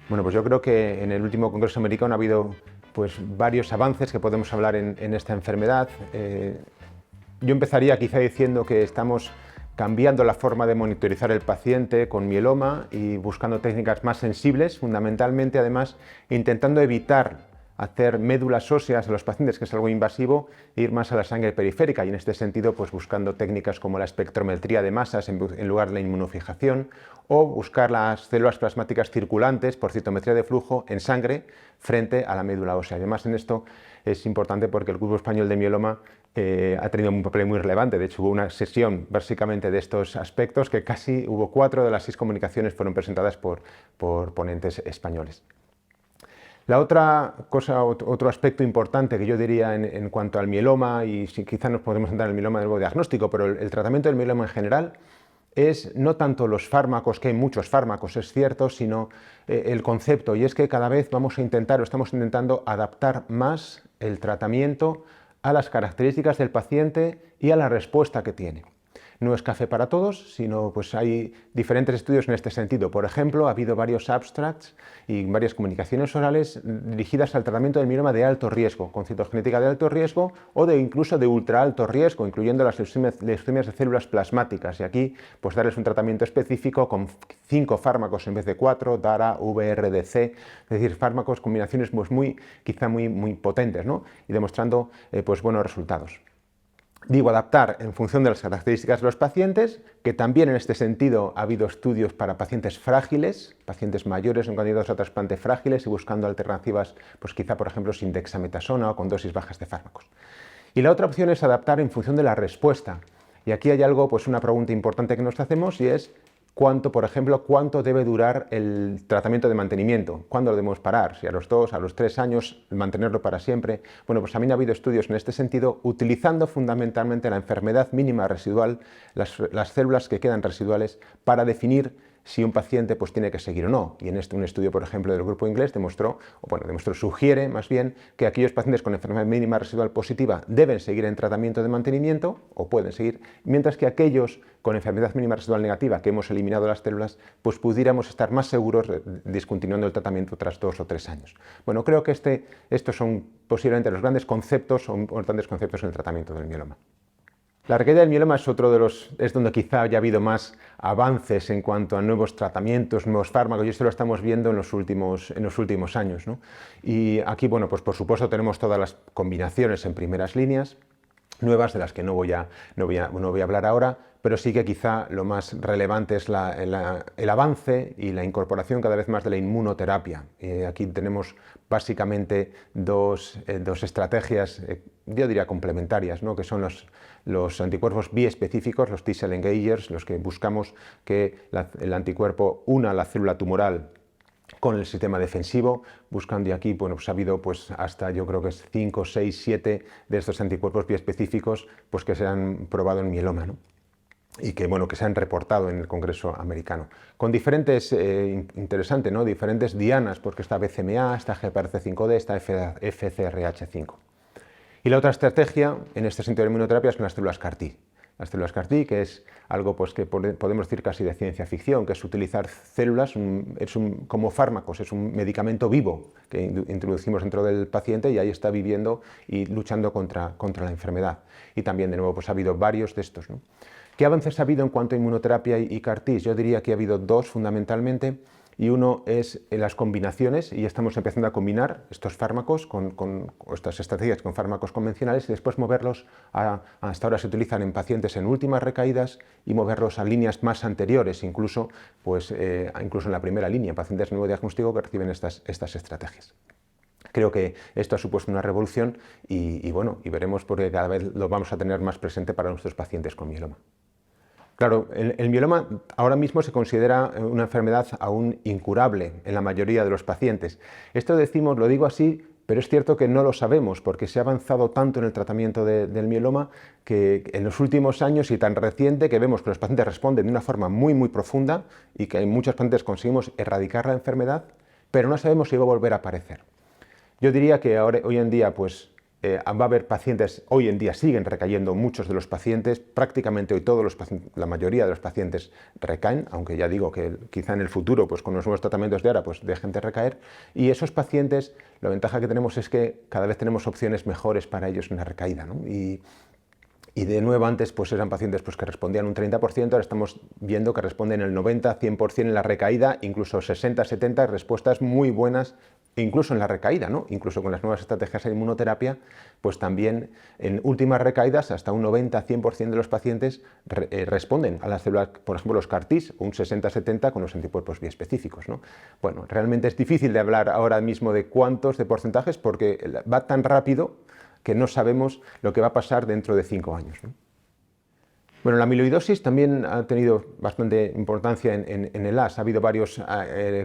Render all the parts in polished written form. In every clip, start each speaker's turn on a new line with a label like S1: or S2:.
S1: Bueno, pues yo creo que en el último Congreso Americano ha habido pues, varios avances que podemos hablar en esta enfermedad. Yo empezaría quizá diciendo que estamos cambiando la forma de monitorizar el paciente con mieloma y buscando técnicas más sensibles, fundamentalmente además intentando evitar hacer médulas óseas a los pacientes, que es algo invasivo, e ir más a la sangre periférica y en este sentido pues buscando técnicas como la espectrometría de masas en lugar de la inmunofijación o buscar las células plasmáticas circulantes por citometría de flujo en sangre frente a la médula ósea. Además en esto es importante porque el Grupo Español de Mieloma ha tenido un papel muy relevante. De hecho, hubo una sesión básicamente de estos aspectos que casi hubo 4 de las 6 comunicaciones fueron presentadas por ponentes españoles. La otra cosa, otro aspecto importante que yo diría en cuanto al mieloma, y si quizá nos podemos centrar en el mieloma de nuevo diagnóstico, pero el tratamiento del mieloma en general es no tanto los fármacos, que hay muchos fármacos, es cierto, sino el concepto, y es que cada vez vamos a intentar o estamos intentando adaptar más el tratamiento a las características del paciente y a la respuesta que tiene. No es café para todos, sino pues hay diferentes estudios en este sentido. Por ejemplo, ha habido varios abstracts y varias comunicaciones orales dirigidas al tratamiento del mieloma de alto riesgo, con citogenética de alto riesgo o incluso de ultra alto riesgo, incluyendo las leucemias de células plasmáticas. Y aquí, pues darles un tratamiento específico con 5 fármacos en vez de 4, DARA, VRDC, es decir, fármacos, combinaciones pues quizá muy potentes, ¿no? Y demostrando pues buenos resultados. Digo, adaptar en función de las características de los pacientes, que también en este sentido ha habido estudios para pacientes frágiles, pacientes mayores o candidatos a trasplante frágiles y buscando alternativas, pues quizá por ejemplo sin dexametasona o con dosis bajas de fármacos. Y la otra opción es adaptar en función de la respuesta. Y aquí hay algo, pues una pregunta importante que nos hacemos y es por ejemplo, cuánto debe durar el tratamiento de mantenimiento, cuándo lo debemos parar, si a los 2, a los 3 años, mantenerlo para siempre. Bueno, pues también ha habido estudios en este sentido, utilizando fundamentalmente la enfermedad mínima residual, las células que quedan residuales, para definir si un paciente pues, tiene que seguir o no. Y en un estudio, por ejemplo, del grupo inglés sugiere más bien que aquellos pacientes con enfermedad mínima residual positiva deben seguir en tratamiento de mantenimiento o pueden seguir, mientras que aquellos con enfermedad mínima residual negativa que hemos eliminado las células, pues pudiéramos estar más seguros discontinuando el tratamiento tras 2 o 3 años. Bueno, creo que estos son posiblemente los grandes conceptos o importantes conceptos en el tratamiento del mieloma. La recaída del mieloma es donde quizá haya habido más avances en cuanto a nuevos tratamientos, nuevos fármacos, y esto lo estamos viendo en los últimos años, ¿no? Y aquí, bueno, pues por supuesto tenemos todas las combinaciones en primeras líneas, nuevas de las que no voy a hablar ahora, pero sí que quizá lo más relevante es el avance y la incorporación cada vez más de la inmunoterapia. Aquí tenemos básicamente dos estrategias, yo diría complementarias, ¿no? Que son los anticuerpos biespecíficos, los T-cell engagers, los que buscamos que el anticuerpo una la célula tumoral con el sistema defensivo, buscando, y aquí bueno, pues ha habido pues, hasta yo creo que es 5, 6, 7 de estos anticuerpos biespecíficos pues, que se han probado en mieloma, ¿no? Y que, bueno, que se han reportado en el Congreso americano. Con diferentes, interesante, ¿no? Diferentes dianas, porque está BCMA, está GPRC5D, está FCRH5. Y la otra estrategia en este sentido de inmunoterapia son las células CAR-T. Las células CAR-T, que es algo pues, que podemos decir casi de ciencia ficción, que es utilizar células como fármacos, es un medicamento vivo que introducimos dentro del paciente y ahí está viviendo y luchando contra la enfermedad. Y también, de nuevo, pues, ha habido varios de estos, ¿no? ¿Qué avances ha habido en cuanto a inmunoterapia y CAR-T? Yo diría que ha habido 2 fundamentalmente, y uno es en las combinaciones, y estamos empezando a combinar estos fármacos estas estrategias con fármacos convencionales y después moverlos hasta ahora se utilizan en pacientes en últimas recaídas y moverlos a líneas más anteriores, incluso en la primera línea, pacientes de nuevo diagnóstico que reciben estas estrategias. Creo que esto ha supuesto una revolución y veremos porque cada vez lo vamos a tener más presente para nuestros pacientes con mieloma. Claro, el mieloma ahora mismo se considera una enfermedad aún incurable en la mayoría de los pacientes. Esto lo digo así, pero es cierto que no lo sabemos porque se ha avanzado tanto en el tratamiento del mieloma que en los últimos años y tan reciente que vemos que los pacientes responden de una forma muy profunda y que en muchos pacientes conseguimos erradicar la enfermedad, pero no sabemos si va a volver a aparecer. Yo diría que hoy en día pues, va a haber pacientes, hoy en día siguen recayendo muchos de los pacientes, prácticamente hoy todos los pacientes, la mayoría de los pacientes recaen, aunque ya digo que quizá en el futuro, pues con los nuevos tratamientos de ahora, pues dejen de recaer, y esos pacientes, la ventaja que tenemos es que cada vez tenemos opciones mejores para ellos en la recaída, ¿no? Y de nuevo antes pues eran pacientes pues, que respondían un 30%, ahora estamos viendo que responden el 90-100% en la recaída, incluso 60-70, respuestas muy buenas, incluso en la recaída, ¿no? Incluso con las nuevas estrategias de inmunoterapia, pues también en últimas recaídas hasta un 90-100% de los pacientes responden a las células, por ejemplo los CAR-Ts, un 60-70 con los anticuerpos biespecíficos, ¿no? Bueno, realmente es difícil de hablar ahora mismo de cuántos, de porcentajes, porque va tan rápido que no sabemos lo que va a pasar dentro de 5 años, ¿no? Bueno, la amiloidosis también ha tenido bastante importancia en el AS, ha habido varias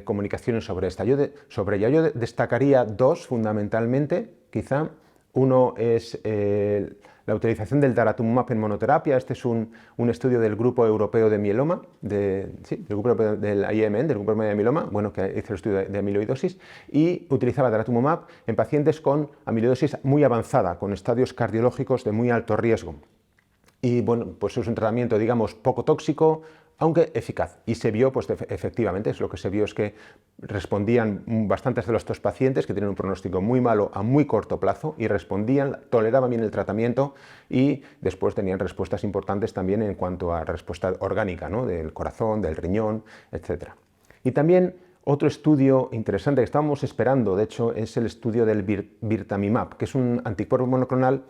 S1: comunicaciones sobre esta. Yo destacaría dos fundamentalmente, quizá. Uno es la utilización del daratumumab en monoterapia. Este es un estudio del Grupo Europeo de Mieloma, del grupo del IMN, del Grupo Europeo de Mieloma, bueno, que hizo el estudio de amiloidosis, y utilizaba daratumumab en pacientes con amiloidosis muy avanzada, con estadios cardiológicos de muy alto riesgo. Y bueno, pues es un tratamiento, digamos, poco tóxico, aunque eficaz. Y se vio, pues efectivamente, lo que se vio es que respondían bastantes de estos pacientes que tienen un pronóstico muy malo a muy corto plazo y respondían, toleraban bien el tratamiento y después tenían respuestas importantes también en cuanto a respuesta orgánica, ¿no? Del corazón, del riñón, etc. Y también otro estudio interesante que estábamos esperando, de hecho, es el estudio del birtamimab, que es un anticuerpo monoclonal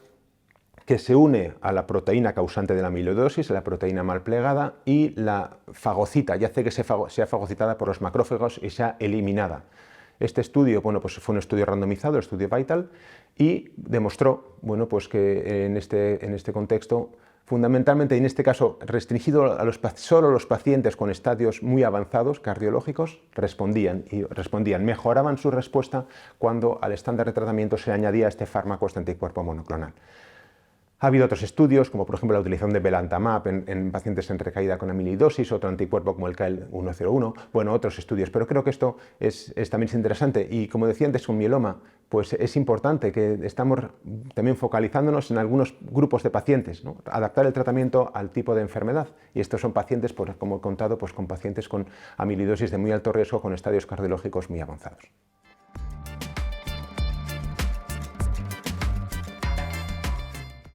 S1: que se une a la proteína causante de la amiloidosis, a la proteína mal plegada, y la fagocita, y hace que sea fagocitada por los macrófagos y sea eliminada. Este estudio, bueno, pues fue un estudio randomizado, el estudio Vital, y demostró, bueno, pues que en este contexto, fundamentalmente, en este caso restringido a solo los pacientes con estadios muy avanzados cardiológicos, respondían, mejoraban su respuesta cuando al estándar de tratamiento se añadía este fármaco, este anticuerpo monoclonal. Ha habido otros estudios, como por ejemplo la utilización de belantamab en pacientes en recaída con amiloidosis, otro anticuerpo como el KL101, bueno, otros estudios, pero creo que esto también es interesante y como decía antes con mieloma, pues es importante que estamos también focalizándonos en algunos grupos de pacientes, ¿no? Adaptar el tratamiento al tipo de enfermedad y estos son pacientes, pues, como he contado, pues con pacientes con amiloidosis de muy alto riesgo con estadios cardiológicos muy avanzados.